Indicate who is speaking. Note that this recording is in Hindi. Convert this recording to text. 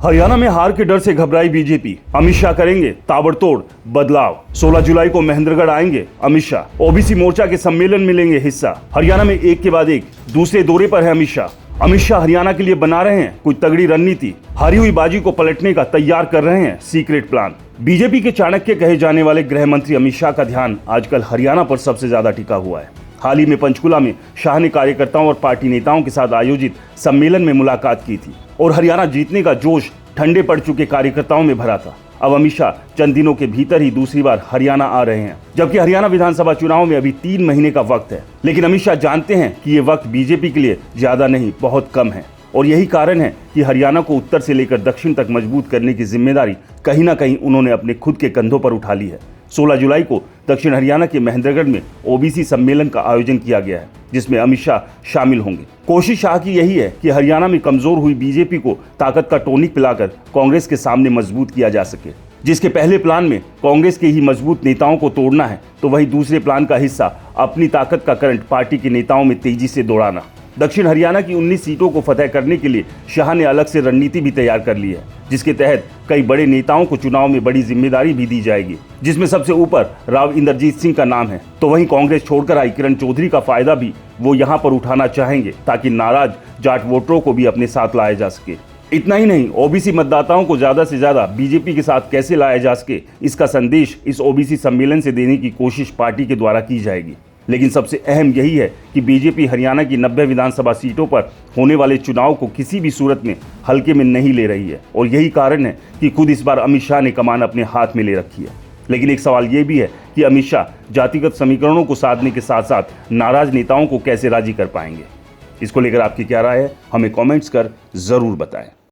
Speaker 1: हरियाणा में हार के डर से घबराई बीजेपी, अमित शाह करेंगे ताबड़तोड़ बदलाव। 16 जुलाई को महेंद्रगढ़ आएंगे अमित शाह, ओबीसी मोर्चा के सम्मेलन में लेंगे हिस्सा। हरियाणा में एक के बाद एक दूसरे दौरे पर है अमित शाह। अमित शाह हरियाणा के लिए बना रहे हैं कोई तगड़ी रणनीति, हारी हुई बाजी को पलटने का तैयार कर रहे हैं सीक्रेट प्लान। बीजेपी के चाणक्य कहे जाने वाले गृह मंत्री अमित शाह का ध्यान आजकल हरियाणा पर सबसे ज्यादा टिका हुआ है। हाल ही में पंचकुला में शाह ने कार्यकर्ताओं और पार्टी नेताओं के साथ आयोजित सम्मेलन में मुलाकात की थी और हरियाणा जीतने का जोश ठंडे पड़ चुके कार्यकर्ताओं में भरा था। अब अमित शाह चंद दिनों के भीतर ही दूसरी बार हरियाणा आ रहे हैं, जबकि हरियाणा विधानसभा चुनाव में अभी 3 महीने का वक्त है। लेकिन अमित शाह जानते हैं कि ये वक्त बीजेपी के लिए ज्यादा नहीं, बहुत कम है और यही कारण है कि हरियाणा को उत्तर से लेकर दक्षिण तक मजबूत करने की जिम्मेदारी कहीं ना कहीं उन्होंने अपने खुद के कंधों पर उठा ली है। 16 जुलाई को दक्षिण हरियाणा के महेंद्रगढ़ में ओबीसी सम्मेलन का आयोजन किया गया है, जिसमें अमित शाह शामिल होंगे। कोशिश शाह की यही है कि हरियाणा में कमजोर हुई बीजेपी को ताकत का टॉनिक पिलाकर कांग्रेस के सामने मजबूत किया जा सके। जिसके पहले प्लान में कांग्रेस के ही मजबूत नेताओं को तोड़ना है, तो वही दूसरे प्लान का हिस्सा अपनी ताकत का करंट पार्टी के नेताओं में तेजी से दौड़ाना। दक्षिण हरियाणा की 19 सीटों को फतह करने के लिए शाह ने अलग से रणनीति भी तैयार कर ली है, जिसके तहत कई बड़े नेताओं को चुनाव में बड़ी जिम्मेदारी भी दी जाएगी, जिसमें सबसे ऊपर राव इंद्रजीत सिंह का नाम है। तो वहीं कांग्रेस छोड़कर आई किरण चौधरी का फायदा भी वो यहां पर उठाना चाहेंगे, ताकि नाराज जाट वोटरों को भी अपने साथ लाया जा सके। इतना ही नहीं, ओबीसी मतदाताओं को ज्यादा से ज्यादा बीजेपी के साथ कैसे लाया जा सके, इसका संदेश इस ओबीसी सम्मेलन से देने की कोशिश पार्टी के द्वारा की जाएगी। लेकिन सबसे अहम यही है कि बीजेपी हरियाणा की 90 विधानसभा सीटों पर होने वाले चुनाव को किसी भी सूरत में हल्के में नहीं ले रही है और यही कारण है कि खुद इस बार अमित शाह ने कमान अपने हाथ में ले रखी है। लेकिन एक सवाल ये भी है कि अमित शाह जातिगत समीकरणों को साधने के साथ साथ नाराज नेताओं को कैसे राजी कर पाएंगे। इसको लेकर आपकी क्या राय है, हमें कॉमेंट्स कर जरूर बताएं।